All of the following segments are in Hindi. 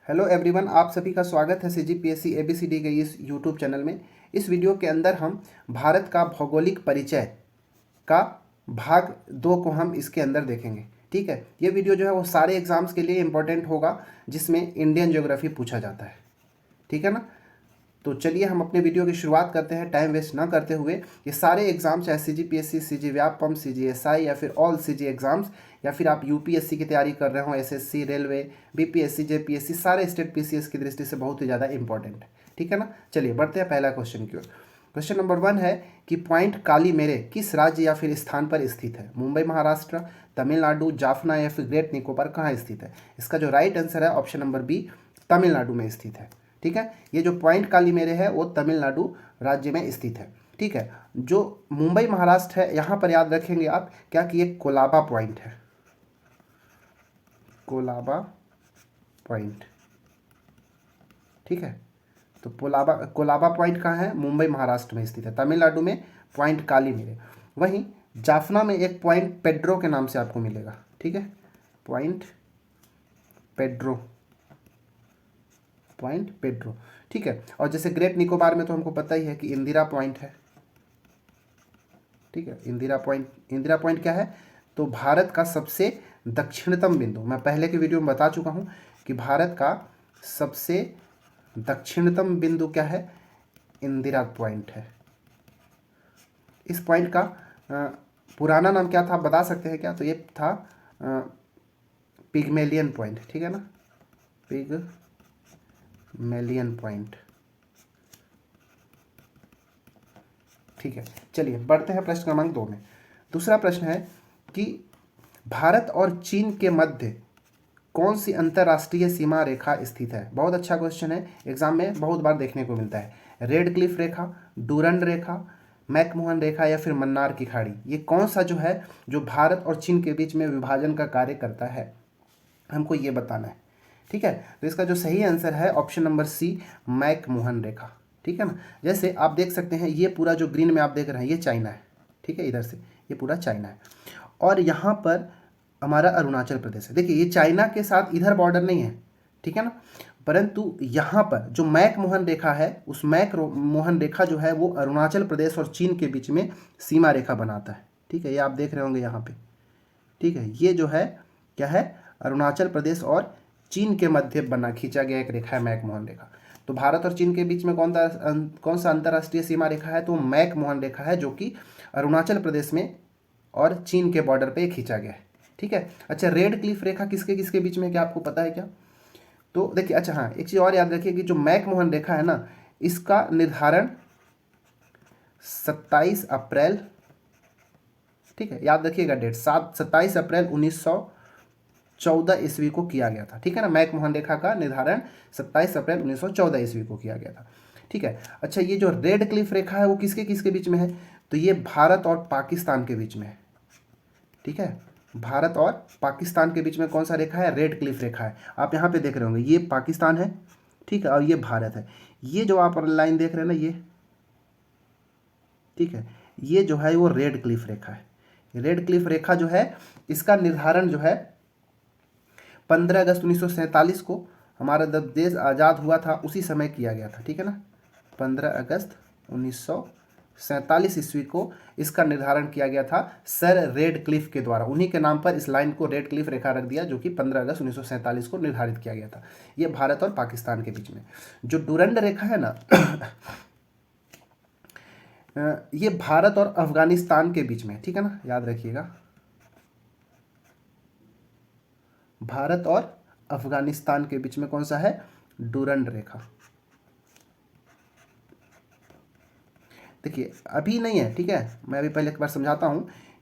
हेलो एवरीवन, आप सभी का स्वागत है सीजीपीएससी एबीसीडी के इस यूट्यूब चैनल में। इस वीडियो के अंदर हम भारत का भौगोलिक परिचय का भाग 2 को हम इसके अंदर देखेंगे। ठीक है, ये वीडियो जो है वो सारे एग्जाम्स के लिए इम्पोर्टेंट होगा जिसमें इंडियन ज्योग्राफी पूछा जाता है। ठीक है ना। तो चलिए हम अपने वीडियो की शुरुआत करते हैं टाइम वेस्ट ना करते हुए। ये सारे एग्जाम चाहे सीजीपीएससी, सीजी व्यापम, सीजीएसआई या फिर ऑल सीजी एग्जाम्स, या फिर आप यूपीएससी की तैयारी कर रहे हो, एसएससी, रेलवे, बीपीएससी, जेपीएससी, सारे स्टेट पीसीएस की दृष्टि से बहुत ही ज़्यादा इंपॉर्टेंट है। ठीक है ना। चलिए बढ़ते हैं पहला क्वेश्चन की ओर। क्वेश्चन नंबर 1 है कि पॉइंट कालीमेरे किस राज्य या फिर स्थान पर स्थित है? मुंबई महाराष्ट्र, तमिलनाडु, जाफना या फिर ग्रेट निकोबार कहाँ स्थित है? इसका जो राइट आंसर है ऑप्शन नंबर बी, तमिलनाडु में स्थित है। ठीक है, ये जो पॉइंट कालीमेरे है वो तमिलनाडु राज्य में स्थित है। ठीक है, जो मुंबई महाराष्ट्र है यहाँ पर याद रखेंगे आप क्या कि ये कोलाबा पॉइंट है, कोलाबा पॉइंट। ठीक है, तो कोलाबा पॉइंट कहाँ है? मुंबई महाराष्ट्र में स्थित है। तमिलनाडु में पॉइंट कालीमेरे। वहीं जाफना में एक पॉइंट पेड्रो के नाम से आपको मिलेगा। ठीक है, पॉइंट पेड्रो, पॉइंट पेड्रो। ठीक है, और जैसे ग्रेट निकोबार में तो हमको पता ही है कि इंदिरा पॉइंट है। ठीक है, इंदिरा पॉइंट क्या है? तो भारत का सबसे दक्षिणतम बिंदु, मैं पहले की वीडियो में बता चुका हूं कि भारत का सबसे दक्षिणतम बिंदु क्या है? इंदिरा पॉइंट है। इस पॉइंट का पुराना नाम क्या था आप बता सकते हैं क्या? तो ये था पिग्मेलियन पॉइंट। ठीक है ना, पिग्मेलियन पॉइंट। ठीक है, चलिए बढ़ते हैं प्रश्न क्रमांक 2 में। दूसरा प्रश्न है कि भारत और चीन के मध्य कौन सी अंतर्राष्ट्रीय सीमा रेखा स्थित है? बहुत अच्छा क्वेश्चन है, एग्जाम में बहुत बार देखने को मिलता है। रेड क्लिफ रेखा, डूरंड रेखा, मैकमोहन रेखा या फिर मन्नार की खाड़ी, ये कौन सा जो है जो भारत और चीन के बीच में विभाजन का कार्य करता है, हमको ये बताना है। ठीक है, तो इसका जो सही आंसर है ऑप्शन नंबर सी, मैकमोहन रेखा। ठीक है ना, जैसे आप देख सकते हैं ये पूरा जो ग्रीन में आप देख रहे हैं ये चाइना है। ठीक है, इधर से ये पूरा चाइना है और यहाँ पर हमारा अरुणाचल प्रदेश है। देखिए ये चाइना के साथ इधर बॉर्डर नहीं है। ठीक है ना, परंतु यहाँ पर जो मैकमोहन रेखा है, उस मैकमोहन रेखा जो है वो अरुणाचल प्रदेश और चीन के बीच में सीमा रेखा बनाता है। ठीक है, ये आप देख रहे होंगे यहाँ पे। ठीक है, ये जो है क्या है? अरुणाचल प्रदेश और चीन के मध्य बना खींचा गया एक रेखा है मैकमोहन रेखा। तो भारत और चीन के बीच में कौन सा अंतर्राष्ट्रीय सीमा रेखा है? तो मैकमोहन रेखा है, जो कि अरुणाचल प्रदेश में और चीन के बॉर्डर पे खींचा गया है। ठीक है, अच्छा रेड क्लिफ रेखा किसके किसके बीच में, क्या आपको पता है क्या? तो देखिए, अच्छा हाँ, एक चीज़ और याद रखिए कि जो मैकमोहन रेखा है ना, इसका निर्धारण 27 अप्रैल, ठीक है याद रखिएगा डेट, 27 अप्रैल 1914 ईस्वी को किया गया था। ठीक है ना, मैकमोहन रेखा का निर्धारण 27 अप्रैल 1914 ईस्वी को किया गया था। ठीक है, अच्छा ये जो रेड क्लिफ रेखा है वो किसके किसके बीच में है? तो ये भारत और पाकिस्तान के बीच में है। ठीक है, भारत और पाकिस्तान के बीच में कौन सा रेखा है? रेड क्लिफ रेखा है। आप यहाँ पे देख रहे होंगे ये पाकिस्तान है, ठीक है, और ये भारत है। ये जो आप लाइन देख रहे हैं ना ये, ठीक है, ये जो है वो रेड क्लिफ रेखा है। रेड क्लिफ रेखा जो है इसका निर्धारण जो है 15 अगस्त 1947 को हमारा जब देश आज़ाद हुआ था उसी समय किया गया था। ठीक है ना, 15 अगस्त 1947 ईस्वी को इसका निर्धारण किया गया था सर रेड क्लिफ के द्वारा। उन्हीं के नाम पर इस लाइन को रेड क्लिफ रेखा रख दिया, जो कि 15 अगस्त 1947 को निर्धारित किया गया था। ये भारत और पाकिस्तान के बीच में। जो डुरंड रेखा है ना ये भारत और अफगानिस्तान के बीच में। ठीक है ना, याद रखिएगा, भारत और अफगानिस्तान के बीच में कौन सा है? डुरंड रेखा। देखिए अभी नहीं है, ठीक है, मैं अभी पहले एक बार समझाता हूं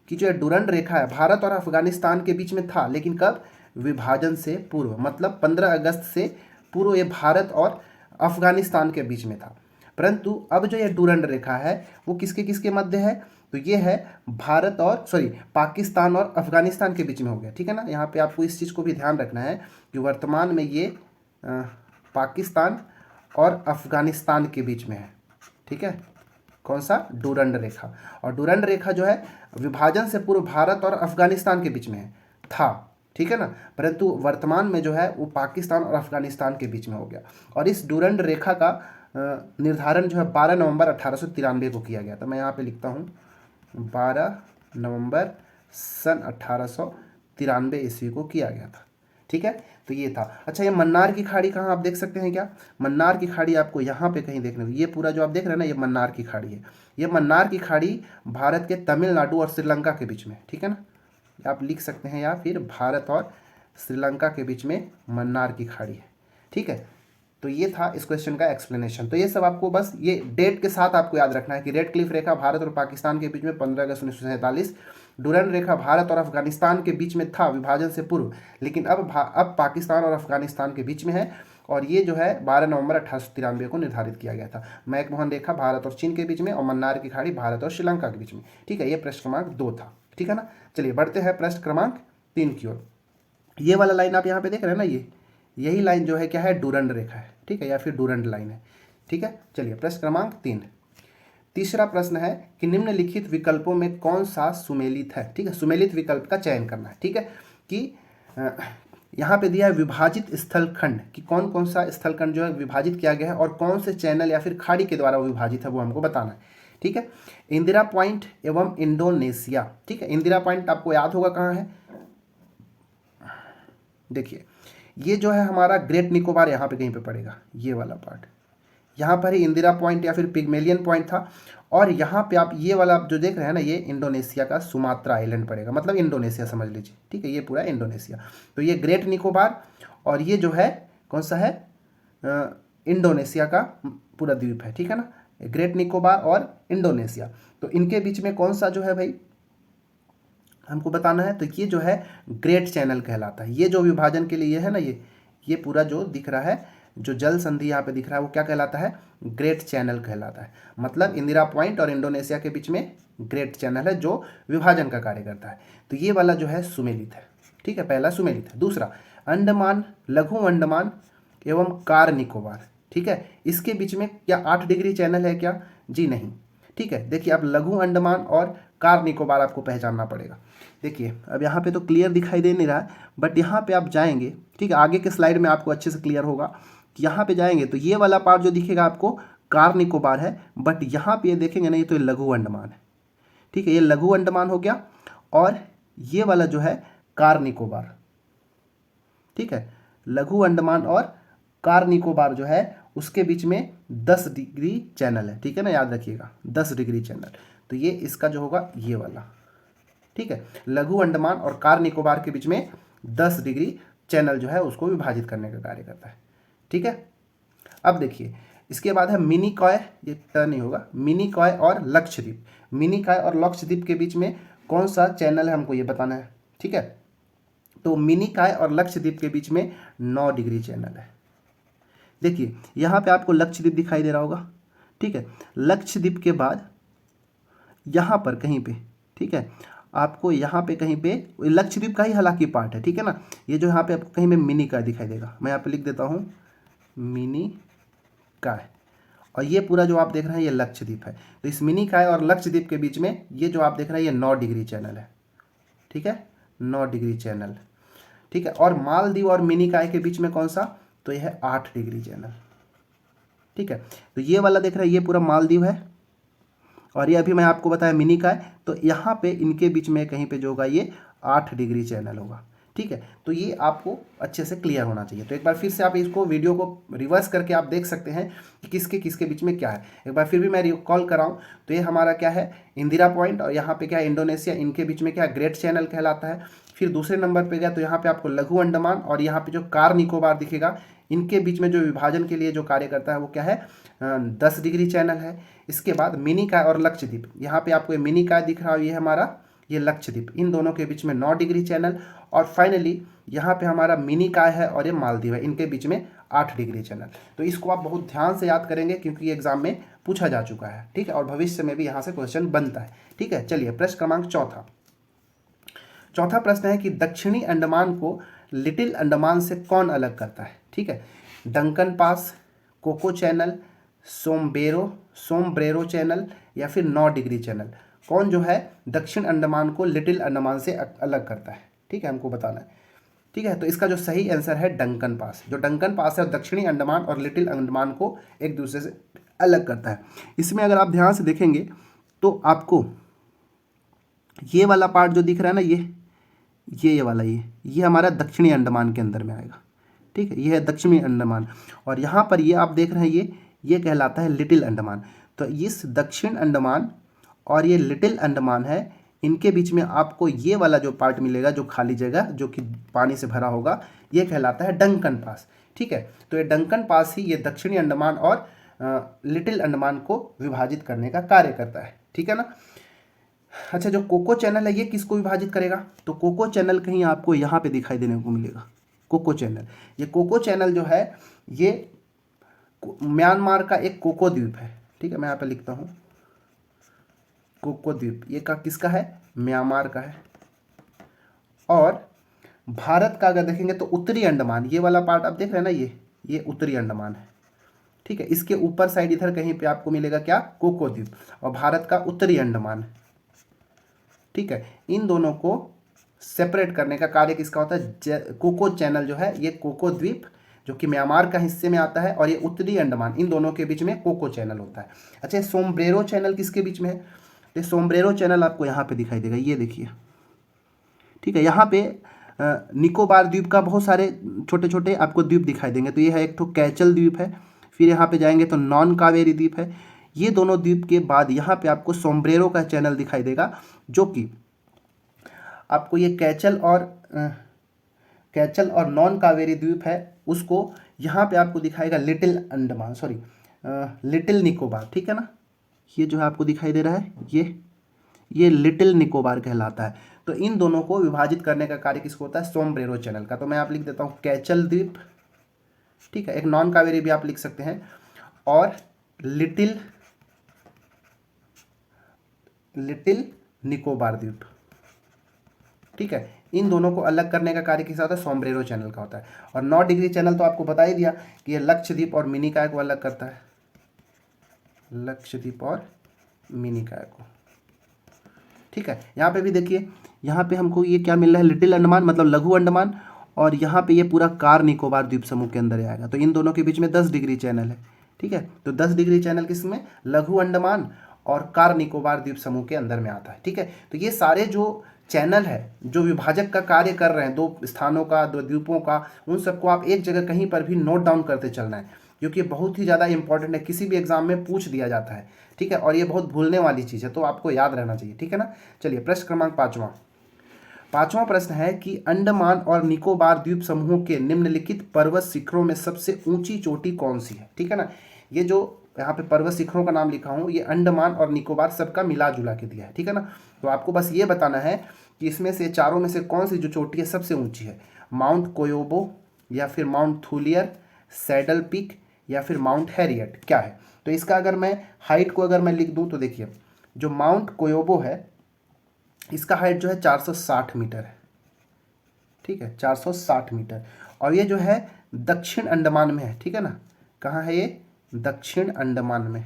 कि जो डुरंड रेखा है भारत और अफगानिस्तान के बीच में था, लेकिन कब? विभाजन से पूर्व, मतलब 15 अगस्त से पूर्व ये भारत और अफगानिस्तान के बीच में था। परंतु अब जो ये डुरंड रेखा है वो किसके किसके मध्य है? तो ये है भारत और पाकिस्तान और अफगानिस्तान के बीच में हो गया। ठीक है ना, यहाँ पे आपको इस चीज़ को भी ध्यान रखना है कि वर्तमान में ये पाकिस्तान और अफगानिस्तान के बीच में है। ठीक है, कौन सा? डुरंड रेखा। और डुरंड रेखा जो है विभाजन से पूर्व भारत और अफगानिस्तान के बीच में है था, ठीक है ना। परंतु वर्तमान में जो है वो पाकिस्तान और अफगानिस्तान के बीच में हो गया। और इस डूरंड रेखा का निर्धारण जो है 12 नवंबर 1893 को किया गया था। मैं यहाँ पे लिखता हूँ 12 नवंबर सन 1893 ईस्वी को किया गया था। ठीक है, तो ये था। अच्छा, ये मन्नार की खाड़ी कहाँ आप देख सकते हैं क्या? मन्नार की खाड़ी आपको यहाँ पे कहीं देखने को, ये पूरा जो आप देख रहे हैं ना, ये मन्नार की खाड़ी है। ये मन्नार की खाड़ी भारत के तमिलनाडु और श्रीलंका के बीच में, ठीक है ना, आप लिख सकते हैं, या फिर भारत और श्रीलंका के बीच में मन्नार की खाड़ी है। ठीक है, तो ये था इस क्वेश्चन का एक्सप्लेनेशन। तो ये सब आपको बस ये डेट के साथ आपको याद रखना है कि रेड क्लिफ रेखा भारत और पाकिस्तान के बीच में 15 अगस्त 1947, डूरंड रेखा भारत और अफगानिस्तान के बीच में था विभाजन से पूर्व, लेकिन अब पाकिस्तान और अफगानिस्तान के बीच में है, और ये जो है 12 नवंबर 1893 को निर्धारित किया गया था। मैकमोहन रेखा भारत और चीन के बीच में, और मन्नार की खाड़ी भारत और श्रीलंका के बीच में। ठीक है, ये प्रश्न क्रमांक 2 था। ठीक है ना, चलिए बढ़ते हैं प्रश्न क्रमांक 3 की ओर। ये वाला लाइन आप यहाँ पे देख रहे हैं ना, यही लाइन जो है क्या है, डूरंड रेखा है। ठीक है, या फिर डूरंड लाइन है। ठीक है, चलिए प्रश्न क्रमांक 3। तीसरा प्रश्न है कि निम्नलिखित विकल्पों में कौन सा सुमेलित है। ठीक है, सुमेलित विकल्प का चयन करना है। ठीक है, कि यहाँ पे दिया है विभाजित स्थलखंड, कि कौन कौन सा स्थलखंड जो है विभाजित किया गया है और कौन से चैनल या फिर खाड़ी के द्वारा वो विभाजित है, वो हमको बताना है। ठीक है, इंदिरा पॉइंट एवं इंडोनेशिया। ठीक है, इंदिरा पॉइंट आपको याद होगा कहाँ है, देखिए ये जो है हमारा ग्रेट निकोबार यहाँ पे कहीं पे पड़ेगा, ये वाला पार्ट, यहाँ पर ही इंदिरा पॉइंट या फिर पिग्मेलियन पॉइंट था। और यहाँ पे आप ये वाला जो देख रहे हैं ना, ये इंडोनेशिया का सुमात्रा आइलैंड पड़ेगा, मतलब इंडोनेशिया समझ लीजिए। ठीक है, ये पूरा इंडोनेशिया। तो ये ग्रेट निकोबार और ये जो है कौन सा है, इंडोनेशिया का पूरा द्वीप है। ठीक है ना, ग्रेट निकोबार और इंडोनेशिया। तो इनके बीच में कौन सा जो है भाई हमको बताना है, तो ये जो है ग्रेट चैनल कहलाता है। ये जो विभाजन के लिए ये है ना, ये पूरा जो दिख रहा है, जो जल संधि यहाँ पे दिख रहा है, वो क्या कहलाता है, ग्रेट चैनल कहलाता है। मतलब इंदिरा पॉइंट और इंडोनेशिया के बीच में ग्रेट चैनल है जो विभाजन का कार्य करता है। तो ये वाला जो है सुमेलित है। ठीक है, पहला सुमेलित है। दूसरा अंडमान, लघु अंडमान एवं कार निकोबार। ठीक है, इसके बीच में क्या 8 डिग्री चैनल है क्या? जी नहीं। ठीक है, देखिए अब लघु अंडमान और कार निकोबार आपको पहचानना पड़ेगा। देखिए अब यहाँ पे तो क्लियर दिखाई दे नहीं रहा है, बट यहाँ पे आप जाएंगे, ठीक है, आगे के स्लाइड में आपको अच्छे से क्लियर होगा कि यहाँ पे जाएंगे तो ये वाला पार्ट जो दिखेगा आपको कार निकोबार है, बट यहाँ पे ये देखेंगे ना, ये तो लघु अंडमान है। ठीक है, ये लघु अंडमान हो गया, और ये वाला जो है कार निकोबार। ठीक है, लघु अंडमान और कार निकोबार जो है उसके बीच में 10 डिग्री चैनल है। ठीक है ना, याद रखिएगा 10 डिग्री चैनल। तो ये इसका जो होगा ये वाला। ठीक है, लघु अंडमान और कार निकोबार के बीच में 10 डिग्री चैनल जो है उसको विभाजित करने का कार्य करता है। ठीक है, अब देखिए इसके बाद है मिनिकॉय, ये टर्न नहीं होगा, मिनिकॉय और लक्षद्वीप। मिनिकॉय और लक्षद्वीप के बीच में कौन सा चैनल है हमको ये बताना है। ठीक है, तो मिनिकॉय और लक्षद्वीप के बीच में 9 डिग्री चैनल है। देखिए यहाँ पे आपको लक्षद्वीप दिखाई दे रहा होगा। ठीक है, लक्षद्वीप के बाद यहाँ पर कहीं पे, ठीक है, आपको यहाँ पे कहीं पे लक्षद्वीप का ही हालांकि पार्ट है। ठीक है ना, ये जो यहाँ पे आपको कहीं पे मिनिकॉय दिखाई देगा, मैं यहाँ पे लिख देता हूँ मिनिकॉय, और ये पूरा जो आप देख रहे हैं ये लक्षद्वीप है। तो इस मिनिकॉय और लक्षद्वीप के बीच में ये जो आप देख रहे हैं ये 9 डिग्री चैनल है। ठीक है, 9 डिग्री चैनल। ठीक है, और मालदीव और मिनिकॉय के बीच में कौन सा, तो यह है 8 डिग्री चैनल। ठीक है, तो ये वाला देख रहे हैं ये पूरा मालदीव है, और ये अभी मैं आपको बताया मिनिकॉय, तो यहाँ पे इनके बीच में कहीं पे जो होगा ये 8 डिग्री चैनल होगा। ठीक है, तो ये आपको अच्छे से क्लियर होना चाहिए। तो एक बार फिर से आप इसको वीडियो को रिवर्स करके आप देख सकते हैं कि किसके किसके बीच में क्या है। एक बार फिर भी मैं रिकॉल कराऊँ तो ये हमारा क्या है, इंदिरा पॉइंट, और यहाँ पे क्या है इंडोनेशिया, इनके बीच में क्या ग्रेट चैनल कहलाता है। फिर दूसरे नंबर पे गया तो यहाँ पे आपको लघु अंडमान, और यहाँ पे जो कार निकोबार दिखेगा, इनके बीच में जो विभाजन के लिए जो कार्य करता है वो क्या है, 10 डिग्री चैनल है। इसके बाद मिनिकॉय और लक्षद्वीप, यहाँ पे आपको ये मिनिकॉय दिख रहा है, ये हमारा ये लक्षद्वीप, इन दोनों के बीच में 9 डिग्री चैनल। और फाइनली यहाँ पे हमारा मिनिकॉय है और ये मालदीव है, इनके बीच में 8 डिग्री चैनल। तो इसको आप बहुत ध्यान से याद करेंगे क्योंकि एग्जाम में पूछा जा चुका है। ठीक है, और भविष्य में भी यहाँ से क्वेश्चन बनता है। ठीक है, चलिए प्रश्न क्रमांक चौथा प्रश्न है कि दक्षिणी अंडमान को लिटिल अंडमान से कौन अलग करता है। ठीक है, Duncan Pass, Coco Channel, Sombrero Channel, या फिर 9 डिग्री चैनल, कौन जो है दक्षिण अंडमान को लिटिल अंडमान से अलग करता है। ठीक है, हमको बताना है। ठीक है, तो इसका जो सही आंसर है डंकन पास। जो डंकन पास है दक्षिणी अंडमान और लिटिल अंडमान को एक दूसरे से अलग करता है। इसमें अगर आप ध्यान से देखेंगे तो आपको ये वाला पार्ट जो दिख रहा है ना, ये वाला ये हमारा दक्षिणी अंडमान के अंदर में आएगा। ठीक है, ये है दक्षिणी अंडमान, और यहाँ पर ये आप देख रहे हैं ये कहलाता है लिटिल अंडमान। तो इस दक्षिण अंडमान और ये लिटिल अंडमान है, इनके बीच में आपको ये वाला जो पार्ट मिलेगा, जो खाली जगह जो कि पानी से भरा होगा, ये कहलाता है डंकन पास। ठीक है, तो ये डंकन पास ही ये दक्षिणी अंडमान और लिटिल अंडमान को विभाजित करने का कार्य करता है। ठीक है ना। अच्छा, जो कोको चैनल है ये किसको विभाजित करेगा? तो कोको चैनल कहीं आपको यहाँ पे दिखाई देने को मिलेगा, कोको चैनल। ये कोको चैनल जो है ये म्यांमार का एक कोको द्वीप है। ठीक है, मैं यहाँ पे लिखता हूँ कोको द्वीप, ये किसका है? म्यांमार का है। और भारत का अगर देखेंगे तो उत्तरी अंडमान, ये वाला पार्ट आप देख रहे हैं ना, ये उत्तरी अंडमान है। ठीक है, इसके ऊपर साइड इधर कहीं पे आपको मिलेगा क्या? कोको द्वीप, और भारत का उत्तरी अंडमान है। ठीक है, इन दोनों को सेपरेट करने का कार्य किसका होता है? कोको चैनल जो है, ये कोको द्वीप जो कि म्यांमार का हिस्से में आता है, और ये उत्तरी अंडमान, इन दोनों के बीच में कोको चैनल होता है। अच्छा, सोमब्रेरो चैनल किसके बीच में है? तो सोमब्रेरो चैनल आपको यहाँ पे दिखाई देगा, ये देखिए। ठीक है, यहाँ पे निकोबार द्वीप का बहुत सारे छोटे छोटे आपको द्वीप दिखाई देंगे। तो ये है एक तो कैचल द्वीप है, फिर यहाँ पे जाएंगे तो नॉन कावेरी द्वीप है। ये दोनों द्वीप के बाद यहाँ पे आपको सोमब्रेरो का चैनल दिखाई देगा, जो कि आपको ये कैचल और नॉन कावेरी द्वीप है, उसको यहाँ पे आपको दिखाएगा little Andaman, sorry little Nicobar. ठीक है ना, ये जो है आपको दिखाई दे रहा है, ये लिटिल निकोबार कहलाता है। तो इन दोनों को विभाजित करने का कार्य किसको होता है? सोमब्रेरो चैनल का। तो मैं आप लिख देता हूँ कैचल द्वीप, ठीक है, एक नॉन कावेरी भी आप लिख सकते हैं, और लिटिल निकोबार द्वीप। ठीक है, इन दोनों को अलग करने का कार्य किसका होता है? सोमब्रेरो चैनल का होता है। और 9 डिग्री चैनल तो आपको बता ही दिया कि ये लक्षद्वीप और मिनिकॉय को अलग करता है, लक्षद्वीप और मिनिकॉय को। ठीक है, यहाँ पे भी देखिए, यहाँ पे हमको ये क्या मिल रहा है? लिटिल अंडमान मतलब लघु अंडमान, और यहाँ पे ये पूरा कार निकोबार द्वीप समूह के अंदर आएगा। तो इन दोनों के बीच में 10 डिग्री चैनल है। ठीक है, तो 10 डिग्री चैनल किसमें? लघु अंडमान और कार निकोबार द्वीप समूह के अंदर में आता है। ठीक है, तो ये सारे जो चैनल है जो विभाजक का कार्य कर रहे हैं, दो स्थानों का, दो द्वीपों का, उन सबको आप एक जगह कहीं पर भी नोट डाउन करते चलना है, क्योंकि बहुत ही ज़्यादा इंपॉर्टेंट है, किसी भी एग्जाम में पूछ दिया जाता है। ठीक है, और ये बहुत भूलने वाली चीज़ है, तो आपको याद रहना चाहिए। ठीक है ना। चलिए, प्रश्न क्रमांक 5वां प्रश्न है कि अंडमान और निकोबार द्वीप समूहों के निम्नलिखित पर्वत शिखरों में सबसे ऊंची चोटी कौन सी है? ठीक है ना, ये जो यहाँ पे पर्वत शिखरों का नाम लिखा हूँ, ये अंडमान और निकोबार सबका मिला जुला के दिया है। ठीक है ना, तो आपको बस ये बताना है कि इसमें से चारों में से कौन सी जो चोटी है सबसे ऊंची है? माउंट कोयोबो, या फिर माउंट थूलियर, सैडल पीक, या फिर माउंट हैरियट, क्या है? तो इसका अगर मैं हाइट को अगर मैं लिख दूं तो देखिए, जो माउंट कोयोबो है इसका हाइट जो है 460 मीटर है। ठीक है, 460 मीटर, और ये जो है दक्षिण अंडमान में है। ठीक है ना, कहाँ है ये? दक्षिण अंडमान में।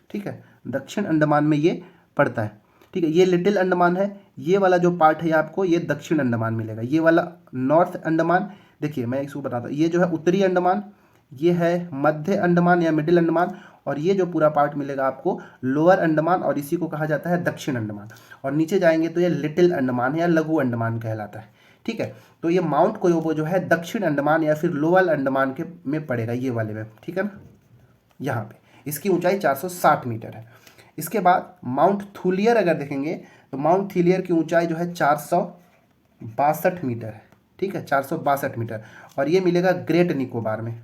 ठीक है, दक्षिण अंडमान में ये पड़ता है। ठीक है, ये लिटिल अंडमान है, ये वाला जो पार्ट है आपको ये दक्षिण अंडमान मिलेगा। ये वाला नॉर्थ अंडमान, देखिए मैं इसको बताता हूँ, ये जो है उत्तरी अंडमान, ये है मध्य अंडमान या मिडिल अंडमान, और ये जो पूरा पार्ट मिलेगा आपको लोअर अंडमान, और इसी को कहा जाता है दक्षिण अंडमान। और नीचे जाएंगे तो ये लिटिल अंडमान या लघु अंडमान कहलाता है। ठीक है, तो ये माउंट कोयोबो जो है दक्षिण अंडमान या फिर लोअर अंडमान के में पड़ेगा, ये वाले में। ठीक है ना, यहाँ पे इसकी ऊंचाई 460 मीटर है। इसके बाद माउंट थूलियर अगर देखेंगे तो माउंट थूलियर की ऊंचाई जो है 462 मीटर है। ठीक है, 462 मीटर, और ये मिलेगा ग्रेट निकोबार में,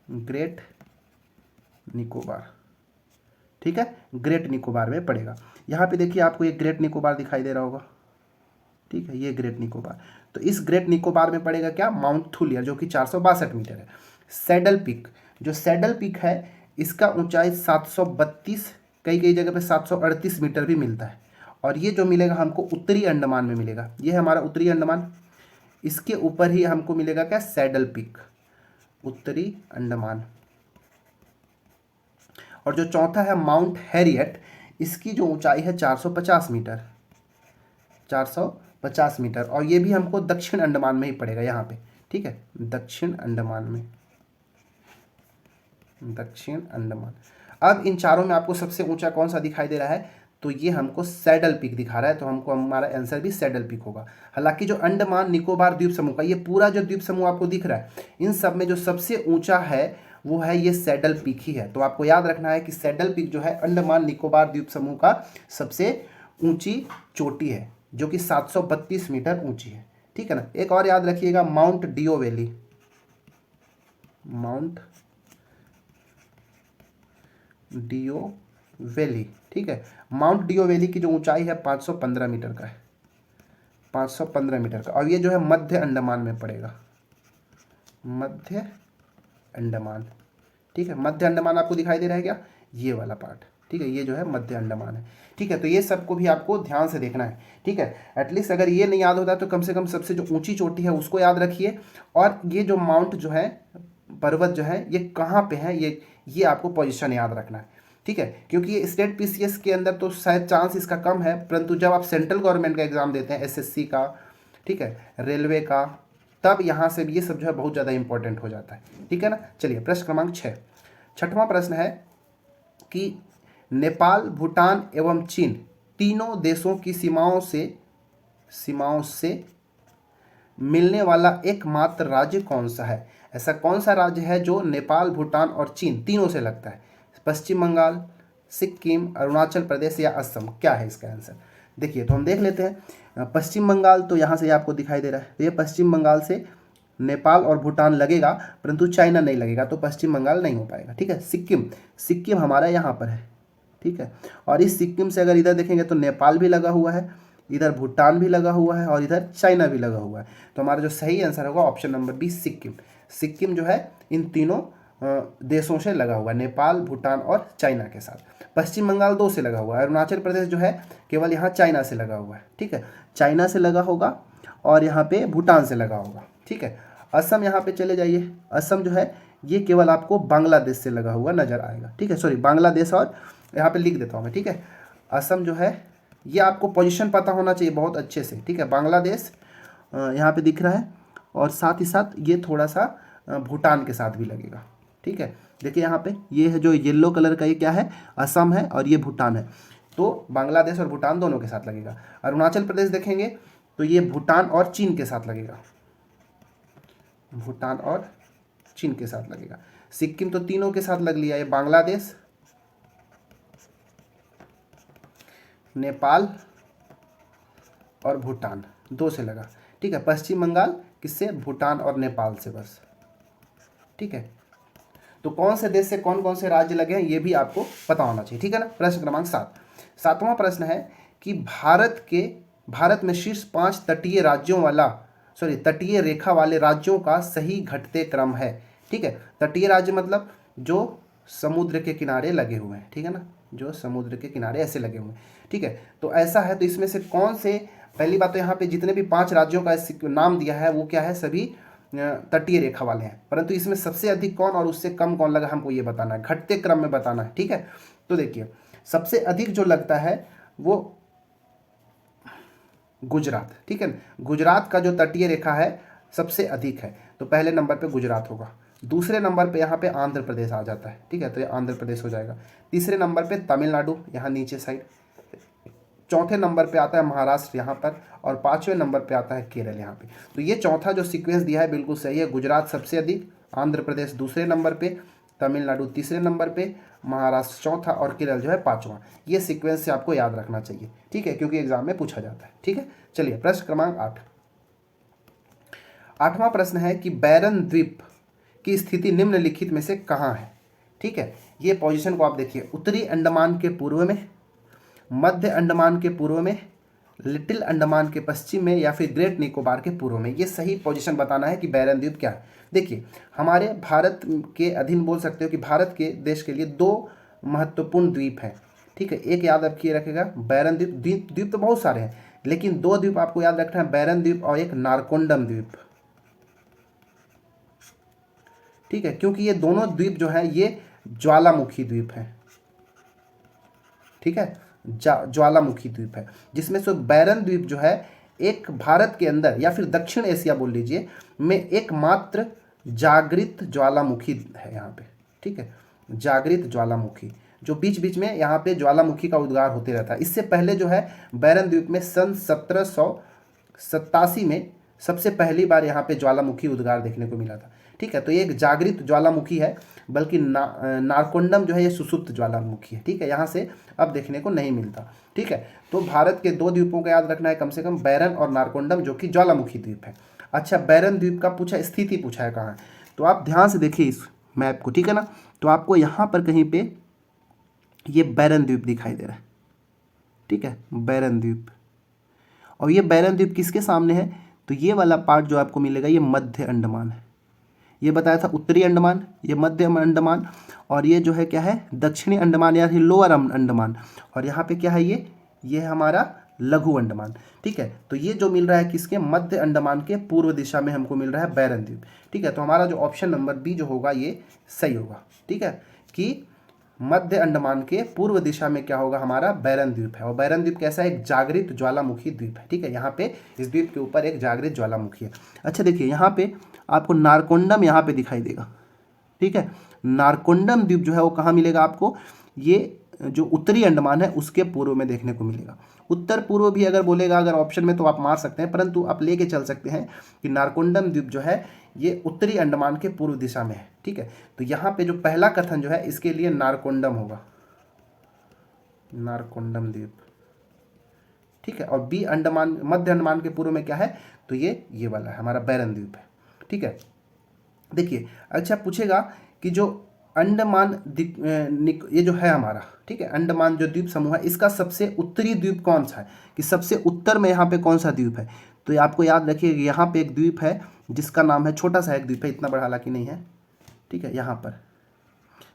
ग्रेट निकोबार। ठीक है, ग्रेट निकोबार में पड़ेगा। यहाँ पे देखिए आपको एक ग्रेट निकोबार दिखाई दे रहा होगा। ठीक है, ये ग्रेट निकोबार, तो इस ग्रेट निकोबार में पड़ेगा क्या? माउंट थूलियर, जो कि 462 मीटर है। सैडल पीक, जो सैडल पीक है इसका ऊंचाई 732, कई कई जगह पे 738 मीटर भी मिलता है, और ये जो मिलेगा हमको उत्तरी अंडमान में मिलेगा। ये है हमारा उत्तरी अंडमान, इसके ऊपर ही हमको मिलेगा क्या? सैडल पीक, उत्तरी अंडमान। और जो चौथा है माउंट हैरियट, इसकी जो ऊंचाई है 450 मीटर। 450 मीटर, और ये भी हमको दक्षिण अंडमान में ही पड़ेगा यहाँ पे, ठीक है, दक्षिण अंडमान में, दक्षिण अंडमान। अब इन चारों में आपको सबसे ऊंचा कौन सा दिखाई दे रहा है, तो ये हमको सैडल पीक दिखा रहा है, तो हमको हमारा आंसर भी सैडल पीक होगा। हालांकि जो अंडमान निकोबार द्वीप समूह का ये पूरा जो द्वीप समूह आपको दिख रहा है, इन सब में जो सबसे ऊंचा है वो है ये सैडल पीक ही है। तो आपको याद रखना है कि सैडल पीक जो है अंडमान निकोबार द्वीप समूह का सबसे ऊंची चोटी है, जो कि 732 मीटर ऊंची है, ठीक है ना। एक और याद रखिएगा, mount Deo valley, mount Deo valley, ठीक है। माउंट डियो वैली की जो ऊंचाई है 515 मीटर का है, 515 मीटर का, और ये जो है मध्य अंडमान में पड़ेगा, मध्य अंडमान, ठीक है। मध्य अंडमान आपको दिखाई दे रहा है क्या, ये वाला पार्ट, ठीक है, ये जो है मध्य अंडमान है, ठीक है। तो ये सबको भी आपको ध्यान से देखना है, ठीक है। एटलीस्ट अगर ये नहीं याद होता है तो कम से कम सबसे जो ऊंची चोटी है उसको याद रखिए, और ये जो माउंट जो है, पर्वत जो है, ये कहाँ पे है, ये आपको पोजीशन याद रखना है, ठीक है। क्योंकि ये स्टेट पीसीएस के अंदर तो शायद चांस इसका कम है, परंतु जब आप सेंट्रल गवर्नमेंट का एग्जाम देते हैं, एसएससी का, ठीक है, रेलवे का, तब यहाँ से भी ये सब जो है बहुत ज़्यादा इंपॉर्टेंट हो जाता है, ठीक है ना। चलिए प्रश्न क्रमांक 6, छठवां प्रश्न है कि नेपाल, भूटान एवं चीन तीनों देशों की सीमाओं से मिलने वाला एकमात्र राज्य कौन सा है। ऐसा कौन सा राज्य है जो नेपाल, भूटान और चीन तीनों से लगता है। पश्चिम बंगाल, सिक्किम, अरुणाचल प्रदेश या असम, क्या है इसका आंसर। देखिए तो हम देख लेते हैं। पश्चिम बंगाल तो यहाँ से आपको दिखाई दे रहा है, तो ये पश्चिम बंगाल से नेपाल और भूटान लगेगा, परंतु चाइना नहीं लगेगा, तो पश्चिम बंगाल नहीं हो पाएगा, ठीक है। सिक्किम हमारा यहाँ पर है, ठीक है। और इस सिक्किम से अगर इधर देखेंगे तो नेपाल भी लगा हुआ है, इधर भूटान भी लगा हुआ है, और इधर चाइना भी लगा हुआ है। तो हमारा जो सही आंसर होगा option number B, Sikkim. Sikkim जो है इन तीनों देशों से लगा हुआ है, नेपाल, भूटान और चाइना के साथ। पश्चिम बंगाल 2 से लगा हुआ है, अरुणाचल प्रदेश जो है केवल यहाँ चाइना से लगा हुआ है, ठीक है, चाइना से लगा होगा, और यहाँ पे भूटान से लगा होगा, ठीक है। असम यहाँ पे चले जाइए, असम जो है ये केवल आपको बांग्लादेश से लगा हुआ नजर आएगा, ठीक है, सॉरी बांग्लादेश, और यहाँ पे लिख देता हूँ मैं, ठीक है। असम जो है ये आपको पोजीशन पता होना चाहिए बहुत अच्छे से, ठीक है। बांग्लादेश यहाँ पे दिख रहा है, और साथ ही साथ ये थोड़ा सा भूटान के साथ भी लगेगा, ठीक है। देखिए यहाँ पे ये है जो येलो कलर का, ये क्या है, असम है, और ये भूटान है, तो बांग्लादेश और भूटान दोनों के साथ लगेगा। अरुणाचल प्रदेश देखेंगे तो ये भूटान और चीन के साथ लगेगा, भूटान और चीन के साथ लगेगा। सिक्किम तो तीनों के साथ लग लिया, ये बांग्लादेश, नेपाल और भूटान 2 से लगा, ठीक है। पश्चिम बंगाल किससे, भूटान और नेपाल से बस, ठीक है। तो कौन से देश से कौन कौन से राज्य लगे हैं ये भी आपको पता होना चाहिए, ठीक है ना। प्रश्न क्रमांक 7, सातवां प्रश्न है कि भारत में शीर्ष 5 तटीय रेखा वाले राज्यों का सही घटते क्रम है, ठीक है। तटीय राज्य मतलब जो समुद्र के किनारे लगे हुए हैं, ठीक है ना, जो समुद्र के किनारे ऐसे लगे हुए हैं, ठीक है। तो ऐसा है, तो इसमें से कौन से, पहली बात तो यहाँ पे जितने भी 5 राज्यों का नाम दिया है वो क्या है, सभी तटीय रेखा वाले हैं, परंतु इसमें सबसे अधिक कौन और उससे कम कौन लगा हमको ये बताना है, घटते क्रम में बताना है, ठीक है। तो देखिए सबसे अधिक जो लगता है वो गुजरात, ठीक है। गुजरात का जो तटीय रेखा है सबसे अधिक है, तो पहले नंबर पे गुजरात होगा। दूसरे नंबर पे यहाँ पे आंध्र प्रदेश आ जाता है, ठीक है, तो ये आंध्र प्रदेश हो जाएगा। तीसरे नंबर पे तमिलनाडु, यहाँ नीचे साइड। चौथे नंबर पे आता है महाराष्ट्र यहाँ पर, और 5वें नंबर पे आता है केरल यहाँ पे। तो ये चौथा जो सीक्वेंस दिया है बिल्कुल सही है, गुजरात सबसे अधिक, आंध्र प्रदेश दूसरे नंबर पे, तमिलनाडु तीसरे नंबर पे, महाराष्ट्र चौथा, और केरल जो है 5वां। ये सीक्वेंस से आपको याद रखना चाहिए, ठीक है, क्योंकि एग्जाम में पूछा जाता है, ठीक है। चलिए प्रश्न क्रमांक 8, 8वां प्रश्न है कि बैरन द्वीप की स्थिति निम्नलिखित में से कहाँ है, ठीक है। ये पोजीशन को आप देखिए, उत्तरी अंडमान के पूर्व में, मध्य अंडमान के पूर्व में, लिटिल अंडमान के पश्चिम में, या फिर ग्रेट निकोबार के पूर्व में। ये सही पोजीशन बताना है कि बैरन द्वीप क्या है। देखिए हमारे भारत के अधीन बोल सकते हो कि भारत के देश के लिए 2 महत्वपूर्ण द्वीप हैं, ठीक है। एक याद रखिएगा बैरन द्वीप, द्वीप तो बहुत सारे हैं, लेकिन 2 द्वीप आपको याद रखना है, बैरन द्वीप और एक नारकोंडम द्वीप, ठीक है। क्योंकि ये दोनों द्वीप जो है ये ज्वालामुखी द्वीप हैं, ठीक है, ज्वालामुखी द्वीप है, जिसमें से बैरन द्वीप जो है एक भारत के अंदर या फिर दक्षिण एशिया बोल लीजिए में एकमात्र जागृत ज्वालामुखी है यहाँ पे। ठीक है, जागृत ज्वालामुखी जो बीच बीच में यहाँ पे ज्वालामुखी का उद्गार होते रहता है। इससे पहले जो है बैरन द्वीप में सन 1787 में सबसे पहली बार यहाँ पे ज्वालामुखी उद्गार देखने को मिला था। ठीक है, तो ये एक जागृत ज्वालामुखी है, बल्कि नारकोंडम जो है ये सुसुप्त ज्वालामुखी है। ठीक है, यहाँ से अब देखने को नहीं मिलता। ठीक है, तो भारत के 2 द्वीपों का याद रखना है कम से कम, बैरन और नारकोंडम, जो कि ज्वालामुखी द्वीप है। अच्छा, बैरन द्वीप का पूछा, स्थिति पूछा है कहाँ है, तो आप ध्यान से देखिए इस मैप को। ठीक है ना, तो आपको यहाँ पर कहीं पे ये बैरन द्वीप दिखाई दे रहा है। ठीक है, बैरन द्वीप, और ये बैरन द्वीप किसके सामने है, तो ये वाला पार्ट जो आपको मिलेगा ये मध्य अंडमान है। ये बताया था उत्तरी अंडमान, ये मध्य अंडमान, और ये जो है क्या है दक्षिणी अंडमान या फिर लोअर अंडमान, और यहाँ पे क्या है ये हमारा लघु अंडमान। ठीक है, तो ये जो मिल रहा है किसके, मध्य अंडमान के पूर्व दिशा में हमको मिल रहा है बैरन द्वीप। ठीक है, तो हमारा जो ऑप्शन नंबर बी जो होगा ये सही होगा। ठीक है, कि मध्य अंडमान के पूर्व दिशा में क्या होगा, हमारा बैरन द्वीप है। और बैरन द्वीप कैसा है, एक जागृत ज्वालामुखी द्वीप है। ठीक है, यहाँ पे इस द्वीप के ऊपर एक जागृत ज्वालामुखी है। अच्छा देखिए, यहाँ पे आपको नारकोंडम यहाँ पे दिखाई देगा। ठीक है, नारकोंडम द्वीप जो है वो कहाँ मिलेगा आपको, ये जो उत्तरी अंडमान है उसके पूर्व में देखने को मिलेगा। उत्तर पूर्व भी अगर बोलेगा अगर ऑप्शन में तो आप मार सकते हैं, परंतु आप लेके चल सकते हैं कि नारकोंडम द्वीप जो है ये उत्तरी अंडमान के पूर्व दिशा में है। ठीक है, तो यहाँ पे जो पहला कथन जो है इसके लिए नारकोंडम होगा, नारकोंडम द्वीप। ठीक है, और बी अंडमान, मध्य अंडमान के पूर्व में क्या है, तो ये वाला है हमारा बैरन द्वीप है। ठीक है, देखिए, अच्छा पूछेगा कि जो अंडमान ये जो है हमारा, ठीक है, अंडमान जो द्वीप समूह है इसका सबसे उत्तरी द्वीप कौन सा है, कि सबसे उत्तर में यहाँ पे कौन सा द्वीप है, तो आपको याद रखिए यहाँ पे एक द्वीप है जिसका नाम है, छोटा सा एक द्वीप है, इतना बड़ा हालांकि नहीं है। ठीक है, यहाँ पर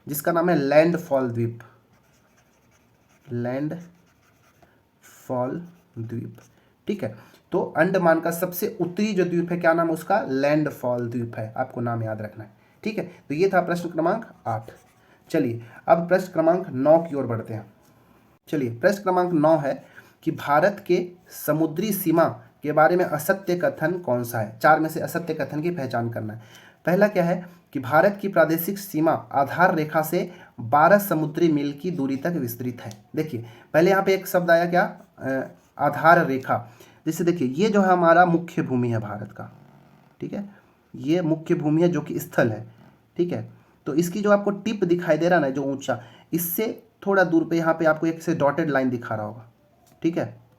जिसका नाम है लैंडफॉल द्वीप, लैंडफॉल द्वीप। ठीक है, तो अंडमान का सबसे उत्तरी जो द्वीप है क्या नाम है उसका, लैंडफॉल द्वीप है, आपको नाम याद रखना है। ठीक है, तो ये था प्रश्न क्रमांक 8। चलिए अब प्रश्न क्रमांक 9 की ओर बढ़ते हैं। चलिए, प्रश्न क्रमांक 9 है कि भारत के समुद्री सीमा के बारे में असत्य कथन कौन सा है। 4 में से असत्य कथन की पहचान करना है। पहला क्या है कि भारत की प्रादेशिक सीमा आधार रेखा से 12 समुद्री मील की दूरी तक विस्तृत है। देखिए, पहले यहाँ पे एक शब्द आया क्या, आधार रेखा। जैसे देखिए, ये जो है हमारा मुख्य भूमि है भारत का। ठीक है, ये मुख्य भूमि है जो कि स्थल है। ठीक है, तो इसकी जो आपको टिप दिखाई दे रहा है ना, जो ऊंचा, इससे थोड़ा दूर पे यहाँ पे आपको एक से डॉटेड लाइन दिखा रहा होगा। ठीक है,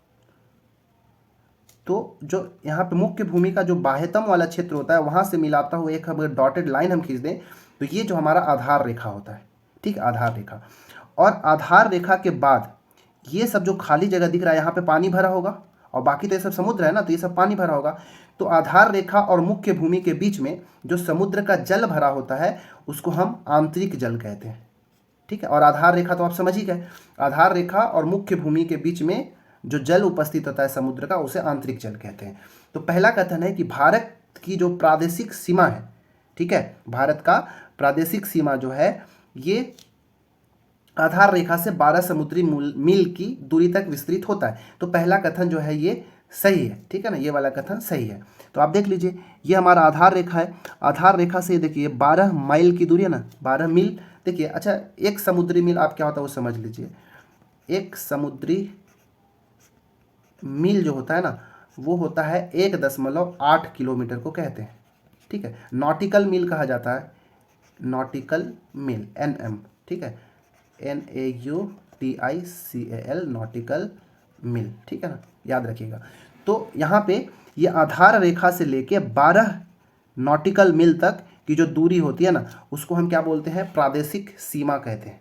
तो जो यहाँ पे मुख्य भूमि का जो बाह्यतम वाला क्षेत्र होता है वहाँ से मिलाता हुआ एक अगर डॉटेड लाइन हम खींच दें तो ये जो हमारा आधार रेखा होता है। ठीक, आधार रेखा, और आधार रेखा के बाद ये सब जो खाली जगह दिख रहा है यहाँ पे पानी भरा होगा, और बाकी तो ये सब समुद्र है ना, तो ये सब पानी भरा होगा। तो आधार रेखा और मुख्य भूमि के बीच में जो समुद्र का जल भरा होता है उसको हम आंतरिक जल कहते हैं। ठीक है, और आधार रेखा तो आप समझ ही गए, आधार रेखा और मुख्य भूमि के बीच में जो जल उपस्थित होता है समुद्र का उसे आंतरिक जल कहते हैं। तो पहला कथन है कि भारत की जो प्रादेशिक सीमा है, ठीक है, भारत का प्रादेशिक सीमा जो है ये आधार रेखा से 12 समुद्री मील की दूरी तक विस्तृत होता है। तो पहला कथन जो है ये सही है। ठीक है ना, ये वाला कथन सही है। तो आप देख लीजिए, ये हमारा आधार रेखा है, आधार रेखा से देखिए 12 माइल की दूरी है ना, 12 मील। देखिए, अच्छा, एक समुद्री मील आप क्या होता है वो समझ लीजिए। एक समुद्री मील जो होता है ना वो होता है 1.8 किलोमीटर को कहते हैं। ठीक है, नॉटिकल मील कहा जाता है, नॉटिकल मील, NM। ठीक है, NAUTICAL, नॉटिकल मील। ठीक है ना, याद रखिएगा। तो यहाँ पे ये आधार रेखा से लेके 12 नॉटिकल मील तक की जो दूरी होती है ना उसको हम क्या बोलते हैं, प्रादेशिक सीमा कहते हैं।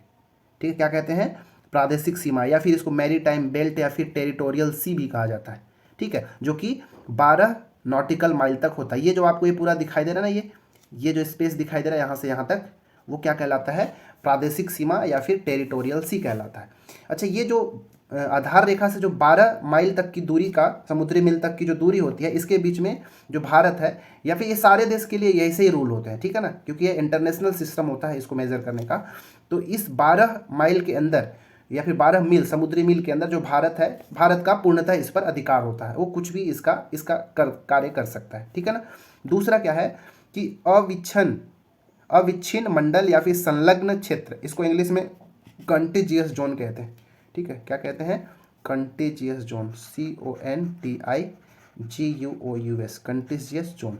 ठीक है, क्या कहते हैं, प्रादेशिक सीमा, या फिर इसको मैरीटाइम बेल्ट या फिर टेरिटोरियल सी भी कहा जाता है। ठीक है, जो कि 12 नॉटिकल माइल तक होता है। ये जो आपको ये पूरा दिखाई दे रहा है ना, ये जो स्पेस दिखाई दे रहा है यहाँ से यहाँ तक, वो क्या कहलाता है, प्रादेशिक सीमा या फिर टेरिटोरियल सी कहलाता है। अच्छा, ये जो आधार रेखा से जो 12 माइल तक की दूरी का, समुद्री मील तक की जो दूरी होती है, इसके बीच में जो भारत है, या फिर ये सारे देश के लिए ऐसे ही रूल होते हैं। ठीक है ना, क्योंकि ये इंटरनेशनल सिस्टम होता है इसको मेजर करने का। तो इस 12 माइल के अंदर या फिर 12 मील समुद्री मील के अंदर जो भारत है, भारत का पूर्णतः इस पर अधिकार होता है, वो कुछ भी इसका कार्य कर सकता है, ठीक है ना। दूसरा क्या है कि अविच्छिन्न मंडल या फिर संलग्न क्षेत्र, इसको इंग्लिश में कंटिजियस जोन कहते हैं, ठीक है। क्या कहते हैं? कंटिजियस जोन, CONTIGUOUS, कंटिजियस जोन,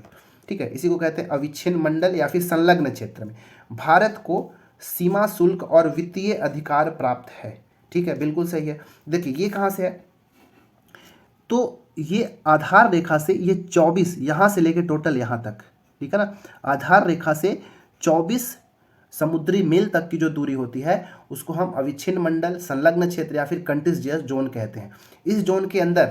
ठीक है। इसी को कहते हैं अविच्छिन्न मंडल या फिर संलग्न क्षेत्र में भारत को सीमा शुल्क और वित्तीय अधिकार प्राप्त है, ठीक है, बिल्कुल सही है। देखिए ये कहाँ से है, तो ये आधार रेखा से ये 24 यहाँ से लेके टोटल यहाँ तक, ठीक है ना, आधार रेखा से 24 समुद्री मील तक की जो दूरी होती है उसको हम अविच्छिन्न मंडल, संलग्न क्षेत्र या फिर कंटिजियस जोन कहते हैं। इस जोन के अंदर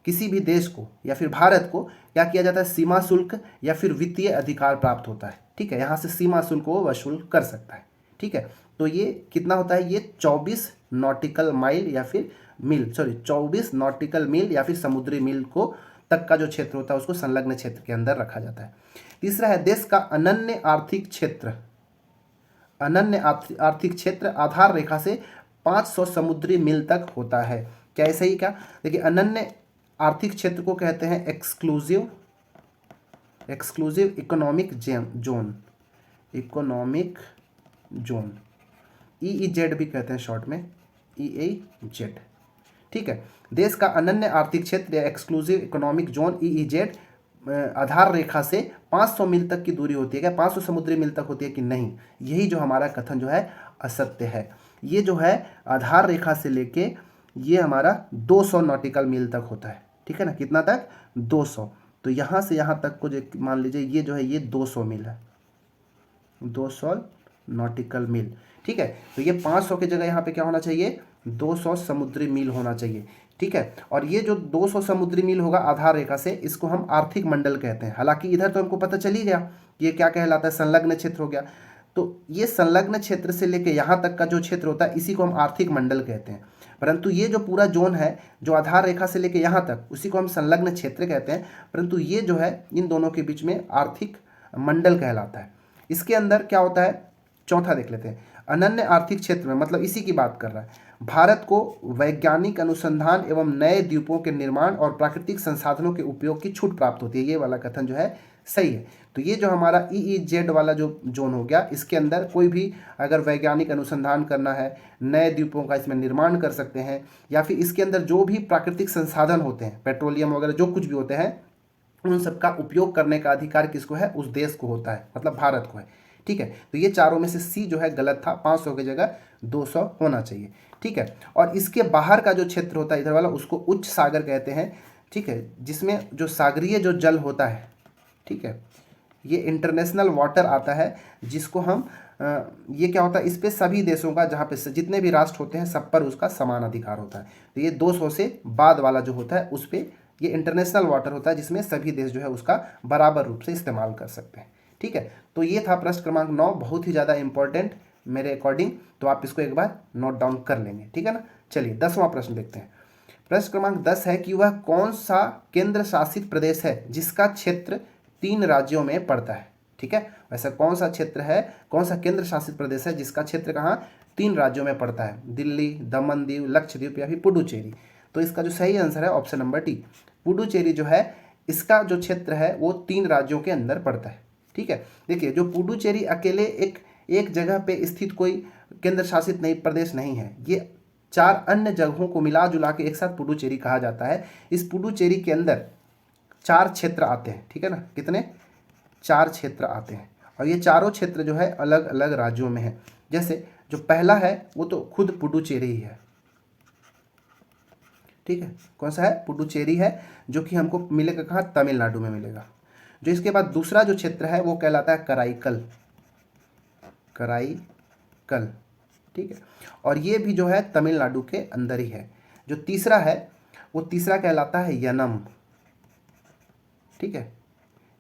किसी भी देश को या फिर भारत को क्या किया जाता है, सीमा शुल्क या फिर वित्तीय अधिकार प्राप्त होता है, ठीक है। यहाँ से सीमा शुल्क को वसूल कर सकता है, ठीक है। तो ये कितना होता है, ये 24 नॉटिकल माइल या फिर मील, 24 नॉटिकल मील या फिर समुद्री मील को तक का जो क्षेत्र होता है उसको संलग्न क्षेत्र के अंदर रखा जाता है। तीसरा है देश का अनन्य आर्थिक क्षेत्र। अनन्य आर्थिक क्षेत्र आधार रेखा से 500 समुद्री मील तक होता है। क्या ऐसा ही? क्या देखिए, अनन्य आर्थिक क्षेत्र को कहते हैं exclusive economic zone, economic zone, EEZ भी कहते हैं शॉर्ट में, EEZ, ठीक है। देश का अनन्य आर्थिक क्षेत्र या एक्सक्लूसिव इकोनॉमिक जोन EEZ आधार रेखा से 500 मील तक की दूरी होती है। क्या 500 समुद्री मील तक होती है कि नहीं? यही जो हमारा कथन जो है असत्य है। ये जो है आधार रेखा से लेके ये हमारा 200 नॉटिकल मील तक होता है, ठीक है ना। कितना तक? 200। तो यहाँ से यहाँ तक को जो मान लीजिए ये जो है ये 200 मील है, 200 नॉटिकल मील, ठीक है। तो ये 500 की जगह यहाँ पे क्या होना चाहिए, 200 समुद्री मील होना चाहिए, ठीक है। और ये जो 200 समुद्री मील होगा आधार रेखा से, इसको हम आर्थिक मंडल कहते हैं। हालांकि इधर तो हमको पता चल ही गया ये क्या कहलाता है, संलग्न क्षेत्र हो गया। तो ये संलग्न क्षेत्र से लेके यहाँ तक का जो क्षेत्र होता है इसी को हम आर्थिक मंडल कहते हैं। परंतु ये जो पूरा जोन है जो आधार रेखा से लेके यहाँ तक, उसी को हम संलग्न क्षेत्र कहते हैं। परंतु ये जो है इन दोनों के बीच में आर्थिक मंडल कहलाता है। इसके अंदर क्या होता है, चौथा देख लेते हैं। अनन्य आर्थिक क्षेत्र में मतलब इसी की बात कर रहा है, भारत को वैज्ञानिक अनुसंधान एवं नए द्वीपों के निर्माण और प्राकृतिक संसाधनों के उपयोग की छूट प्राप्त होती है। ये वाला कथन जो है सही है। तो ये जो हमारा EEZ वाला जो जोन हो गया, इसके अंदर कोई भी अगर वैज्ञानिक अनुसंधान करना है, नए द्वीपों का इसमें निर्माण कर सकते हैं, या फिर इसके अंदर जो भी प्राकृतिक संसाधन होते हैं, पेट्रोलियम वगैरह जो कुछ भी होते हैं, उन सबका उपयोग करने का अधिकार किसको है, उस देश को होता है, मतलब भारत को है, ठीक है। तो ये चारों में से सी जो है गलत था, 500 की जगह 200 होना चाहिए, ठीक है। और इसके बाहर का जो क्षेत्र होता है इधर वाला, उसको उच्च सागर कहते हैं, ठीक है, जिसमें जो सागरीय जो जल होता है, ठीक है, ये इंटरनेशनल वाटर आता है, जिसको हम ये क्या होता है, इस पे सभी देशों का, जहाँ पे जितने भी राष्ट्र होते हैं सब पर उसका समान अधिकार होता है। तो ये 200 से बाद वाला जो होता है उस पर ये इंटरनेशनल वाटर होता है, जिसमें सभी देश जो है उसका बराबर रूप से इस्तेमाल कर सकते हैं, ठीक है। तो ये था प्रश्न क्रमांक 9, बहुत ही ज़्यादा इंपॉर्टेंट मेरे अकॉर्डिंग, तो आप इसको एक बार नोट डाउन कर लेंगे, ठीक है ना। चलिए 10वां प्रश्न देखते हैं। प्रश्न क्रमांक 10 है कि वह कौन सा केंद्र शासित प्रदेश है जिसका क्षेत्र 3 राज्यों में पड़ता है, ठीक है। वैसा कौन सा क्षेत्र है, कौन सा केंद्र शासित प्रदेश है जिसका क्षेत्र कहाँ 3 राज्यों में पड़ता है, दिल्ली, दमन दीव, लक्षद्वीप या फिर पुडुचेरी। तो इसका जो सही आंसर है ऑप्शन नंबर डी, पुडुचेरी जो है इसका जो क्षेत्र है वो 3 राज्यों के अंदर पड़ता है, ठीक है। देखिए जो पुडुचेरी अकेले एक जगह पे स्थित कोई केंद्र शासित नहीं प्रदेश नहीं है, ये 4 अन्य जगहों को मिला जुला के एक साथ पुडुचेरी कहा जाता है। इस पुडुचेरी के अंदर 4 क्षेत्र आते हैं, ठीक है ना, कितने, 4 क्षेत्र आते हैं, और ये चारों क्षेत्र जो है अलग अलग राज्यों में है। जैसे जो पहला है वो तो खुद पुडुचेरी ही है, ठीक है, कौन सा है, पुडुचेरी है, जो कि हमको मिलेगा कहाँ, तमिलनाडु में मिलेगा। जो इसके बाद दूसरा जो क्षेत्र है वो कहलाता है कराईकल, कराईकल, ठीक है, और ये भी जो है तमिलनाडु के अंदर ही है। जो तीसरा है वो तीसरा कहलाता है यनम, ठीक है,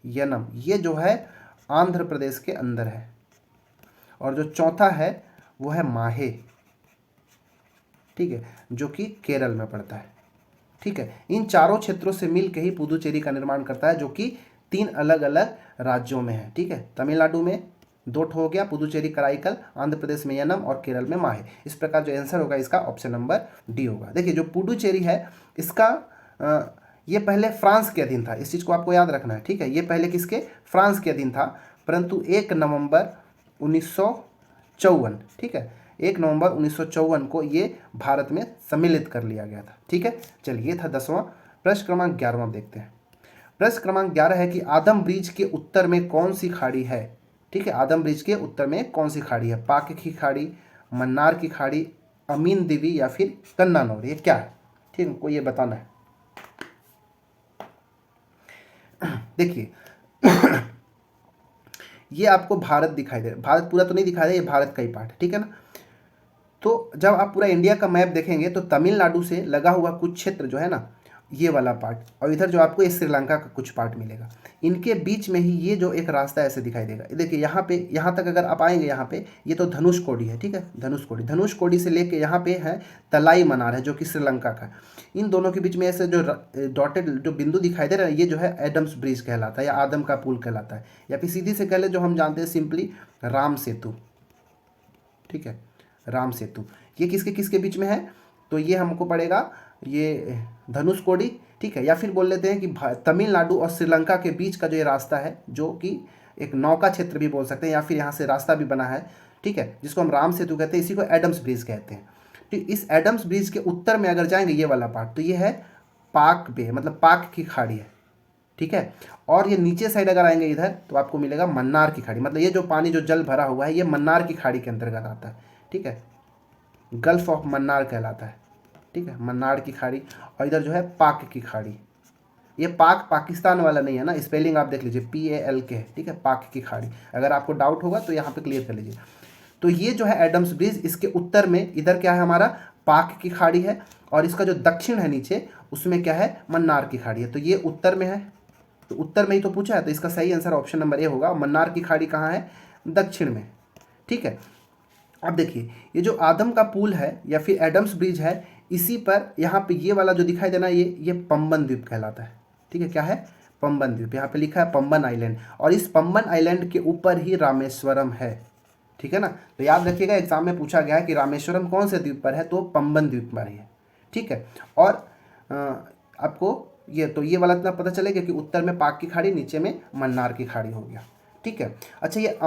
यनम, ये जो है आंध्र प्रदेश के अंदर है। और जो चौथा है वो है माहे, ठीक है, जो कि केरल में पड़ता है, ठीक है। इन चारों क्षेत्रों से मिल के ही पुडुचेरी का निर्माण करता है, जो कि 3 अलग अलग राज्यों में है, ठीक है, तमिलनाडु में, दो ठो हो गया, पुदुचेरी कराईकल, आंध्र प्रदेश में यनम और केरल में माहे। इस प्रकार जो आंसर होगा इसका ऑप्शन नंबर डी होगा। देखिए जो पुडुचेरी है इसका ये पहले फ्रांस के अधीन था, इस चीज़ को आपको याद रखना है, ठीक है। ये पहले किसके, फ्रांस के अधीन था, परंतु 1 नवंबर 1954, ठीक है, 1 नवंबर 1954 को ये भारत में सम्मिलित कर लिया गया था, ठीक है। चलिए, ये था 10वां। प्रश्न क्रमांक 11वां देखते हैं। प्रश्न क्रमांक 11 है कि आदम ब्रिज के उत्तर में कौन सी खाड़ी है, ठीक है। आदम ब्रिज के उत्तर में कौन सी खाड़ी है, पाक की खाड़ी, मन्नार की खाड़ी, अमीन दिवी या फिर कन्नानौर, ये क्या है, ठीक है, हमको ये बताना है। देखिए ये आपको भारत दिखाई दे रहा है, भारत पूरा तो नहीं दिखाई दे, ये भारत का ही पार्ट है, ठीक है ना। तो जब आप पूरा इंडिया का मैप देखेंगे तो तमिलनाडु से लगा हुआ कुछ क्षेत्र जो है ना, ये वाला पार्ट, और इधर जो आपको ये श्रीलंका का कुछ पार्ट मिलेगा, इनके बीच में ही ये जो एक रास्ता ऐसे दिखाई देगा। देखिए यहाँ पे, यहाँ तक अगर आप आएंगे, यहाँ पे ये तो धनुषकोडी है, ठीक है, धनुषकोडी, धनुषकोडी से लेके यहाँ पे है तलाई मनार है जो कि श्रीलंका का। इन दोनों के बीच में ऐसे जो डॉटेड जो बिंदु दिखाई दे रहा है, ये जो है एडम्स ब्रिज कहलाता है या आदम का पुल कहलाता है, या फिर सीधी से कह ले जो हम जानते हैं सिंपली राम सेतु, ठीक है, राम सेतु। ये किसके किसके बीच में है, तो ये हमको पड़ेगा ये धनुषकोडी, ठीक है, या फिर बोल लेते हैं कि तमिलनाडु और श्रीलंका के बीच का जो ये रास्ता है, जो कि एक नौका क्षेत्र भी बोल सकते हैं, या फिर यहाँ से रास्ता भी बना है, ठीक है, जिसको हम राम सेतु कहते हैं, इसी को एडम्स ब्रिज कहते हैं। तो इस एडम्स ब्रिज के उत्तर में अगर जाएंगे ये वाला पार्ट, तो ये है पाक बे, मतलब पाक की खाड़ी है, ठीक है। और ये नीचे साइड अगर आएंगे इधर तो आपको मिलेगा मन्नार की खाड़ी, मतलब ये जो पानी जो जल भरा हुआ है ये मन्नार की खाड़ी के अंतर्गत आता है, ठीक है, गल्फ ऑफ मन्नार कहलाता है, ठीक है, मन्नार की खाड़ी। और इधर जो है पाक की खाड़ी, ये पाक पाकिस्तान वाला नहीं है ना, स्पेलिंग आप देख लीजिए, PALK है, ठीक है, पाक की खाड़ी। अगर आपको डाउट होगा तो यहाँ पे क्लियर कर लीजिए। तो ये जो है एडम्स ब्रिज, इसके उत्तर में इधर क्या है हमारा, पाक की खाड़ी है, और इसका जो दक्षिण है नीचे उसमें क्या है, मन्नार की खाड़ी है। तो ये उत्तर में है, तो उत्तर में ही तो पूछा है, तो इसका सही आंसर ऑप्शन नंबर ए होगा। मन्नार की खाड़ी कहाँ है, दक्षिण में, ठीक है। अब देखिए ये जो आदम का पुल है या फिर एडम्स ब्रिज है, इसी पर यहाँ पे ये वाला जो दिखाई देना, ये पंबन द्वीप कहलाता है, ठीक है, क्या है, पंबन द्वीप। यहाँ पे लिखा है पंबन आइलैंड, और इस पंबन आइलैंड के ऊपर ही रामेश्वरम है, ठीक है ना। तो याद रखिएगा, एग्जाम में पूछा गया है कि रामेश्वरम कौन से द्वीप पर है, तो पंबन द्वीप पर ही है, ठीक है। और आपको ये तो ये वाला इतना पता चलेगा कि उत्तर में पाक की खाड़ी, नीचे में मन्नार की खाड़ी हो गया, ठीक है। अच्छा, ये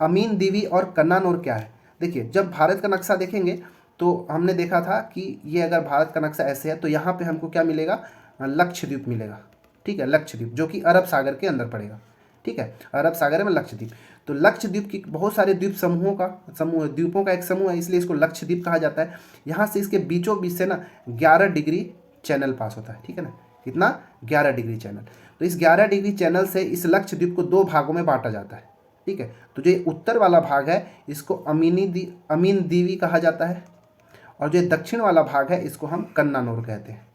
अमीन दिवी और कन्नानौर क्या है। देखिए जब भारत का नक्शा देखेंगे तो हमने देखा था कि ये अगर भारत का नक्शा ऐसे है तो यहाँ पे हमको क्या मिलेगा, लक्षद्वीप मिलेगा, ठीक है, लक्षद्वीप जो कि अरब सागर के अंदर पड़ेगा, ठीक है, अरब सागर में लक्षद्वीप। तो लक्षद्वीप की बहुत सारे द्वीप समूहों का द्वीपों का एक समूह है, इसलिए इसको लक्षद्वीप कहा जाता है। यहाँ से इसके बीचों बीच से ना 11 डिग्री चैनल पास होता है, ठीक है ना, कितना, 11 डिग्री चैनल। तो इस 11 डिग्री चैनल से इस लक्षद्वीप को 2 भागों में बांटा जाता है, ठीक है। तो जो उत्तर वाला भाग है इसको अमीन दीवी कहा जाता है, और जो दक्षिण वाला भाग है इसको हम कन्नानौर कहते हैं,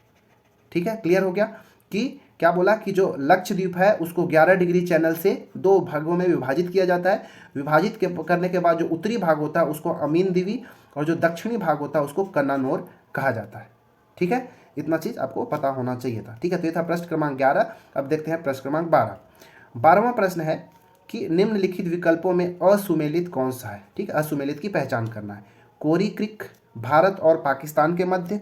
ठीक है। क्लियर हो गया कि क्या बोला कि जो लक्षद्वीप है उसको 11 डिग्री चैनल से 2 भागों में विभाजित किया जाता है। विभाजित करने के बाद जो उत्तरी भाग होता है उसको अमीन दीवी, और जो दक्षिणी भाग होता है उसको कन्नानौर कहा जाता है, ठीक है। इतना चीज़ आपको पता होना चाहिए था, ठीक है। तो ये था प्रश्न क्रमांक 11। अब देखते हैं प्रश्न क्रमांक 12। 12वां प्रश्न है कि निम्नलिखित विकल्पों में असुमेलित कौन सा है, ठीक है, असुमेलित की पहचान करना है। कोरी क्रीक भारत और पाकिस्तान के मध्य,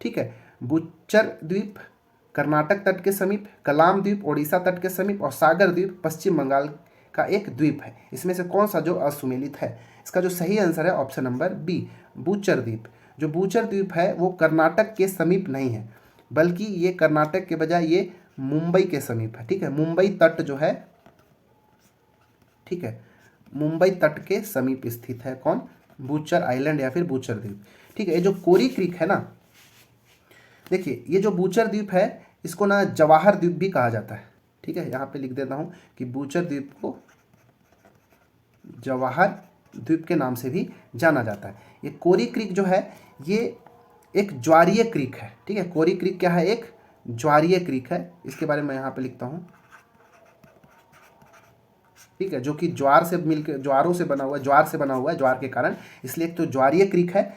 ठीक है, बुच्चर द्वीप कर्नाटक तट के समीप, कलाम द्वीप ओडिशा तट के समीप, और सागर द्वीप पश्चिम बंगाल का एक द्वीप है। इसमें से कौन सा जो असुमेलित है, इसका जो सही आंसर है ऑप्शन नंबर बी, बुच्चर द्वीप। जो बुच्चर द्वीप है वो कर्नाटक के समीप नहीं है, बल्कि ये कर्नाटक के बजाय ये मुंबई के समीप है, ठीक है, मुंबई तट जो है, ठीक है, मुंबई तट के समीप स्थित है। कौन, बुच्चर आइलैंड या फिर बुच्चर द्वीप, ठीक है। ये जो कोरी क्रीक है ना, देखिए ये जो बुच्चर द्वीप है इसको ना जवाहर द्वीप भी कहा जाता है, ठीक है। यहाँ पे लिख देता हूँ कि बुच्चर द्वीप को जवाहर द्वीप के नाम से भी जाना जाता है। ये कोरी क्रीक जो है ये एक ज्वारीय क्रीक है, ठीक है। कोरी क्रीक क्या है, एक ज्वारीय क्रीक है, इसके बारे में यहाँ पे लिखता हूँ, ठीक है, जो कि ज्वार से मिलकर, ज्वारों से बना हुआ है, ज्वार से बना हुआ है, ज्वार के कारण, इसलिए एक तो ज्वारीय क्रीक है।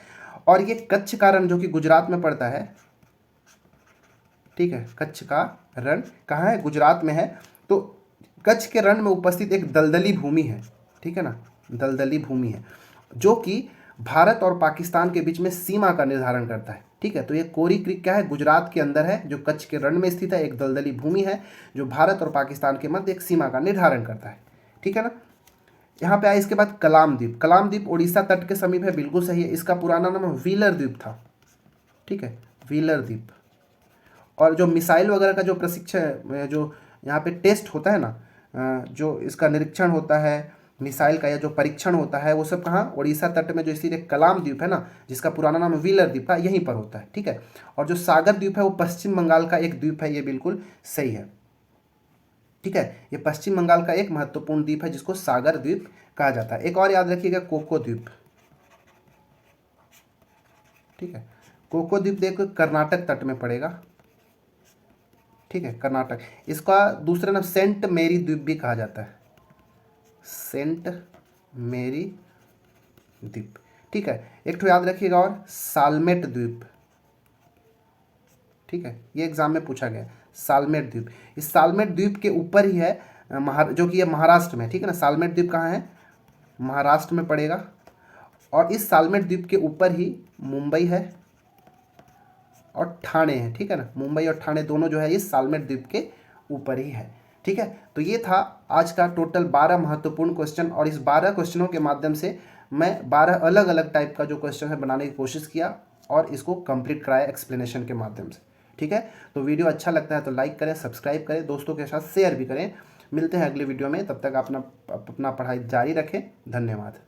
और ये कच्छ का रण जो कि गुजरात में पड़ता है, ठीक है, कच्छ का रण कहाँ है, गुजरात में है। तो कच्छ के रण में उपस्थित एक दलदली भूमि है, ठीक है ना, दलदली भूमि है, जो कि भारत और पाकिस्तान के बीच में सीमा का निर्धारण करता है। ठीक है, तो ये कोरी क्रीक क्या है, गुजरात के अंदर है, जो कच्छ के रण में स्थित है, एक दलदली भूमि है जो भारत और पाकिस्तान के मध्य एक सीमा का निर्धारण करता है। ठीक है ना। यहाँ पे आए इसके बाद कलाम द्वीप। कलाम द्वीप उड़ीसा तट के समीप है, बिल्कुल सही है। इसका पुराना नाम व्हीलर द्वीप था। ठीक है, व्हीलर द्वीप। और जो मिसाइल वगैरह का जो प्रशिक्षण, जो यहाँ पे टेस्ट होता है ना, जो इसका निरीक्षण होता है मिसाइल का, या जो परीक्षण होता है, वो सब कहाँ, उड़ीसा तट में जो स्थित एक कलाम द्वीप है ना, जिसका पुराना नाम व्हीलर द्वीप था, यहीं पर होता है। ठीक है। और जो सागर द्वीप है वो पश्चिम बंगाल का एक द्वीप है, ये बिल्कुल सही है। ठीक है, ये पश्चिम बंगाल का एक महत्वपूर्ण द्वीप है जिसको सागर द्वीप कहा जाता है। एक और याद रखिएगा, कोको द्वीप। ठीक है, कोको द्वीप देखो कर्नाटक तट में पड़ेगा। ठीक है, कर्नाटक। इसका दूसरा नाम सेंट मेरी द्वीप भी कहा जाता है, सेंट मेरी द्वीप। ठीक है, एक तो याद रखिएगा और सालमेट द्वीप। ठीक है, ये एग्जाम में पूछा गया, सालमेट द्वीप। इस सालमेट द्वीप के ऊपर ही है जो कि ये महाराष्ट्र में। ठीक है ना, सालमेट द्वीप कहाँ है, महाराष्ट्र में पड़ेगा। और इस सालमेट द्वीप के ऊपर ही मुंबई है और ठाणे है। ठीक है ना, मुंबई और ठाणे दोनों जो है इस सालमेट द्वीप के ऊपर ही है। ठीक है, तो ये था आज का टोटल 12 महत्वपूर्ण क्वेश्चन, और इस 12 क्वेश्चनों के माध्यम से मैं 12 अलग अलग टाइप का जो क्वेश्चन है बनाने की कोशिश किया और इसको कंप्लीट कराया एक्सप्लेनेशन के माध्यम से। ठीक है, तो वीडियो अच्छा लगता है तो लाइक करें, सब्सक्राइब करें, दोस्तों के साथ शेयर भी करें। मिलते हैं अगले वीडियो में, तब तक अपना पढ़ाई जारी रखें। धन्यवाद।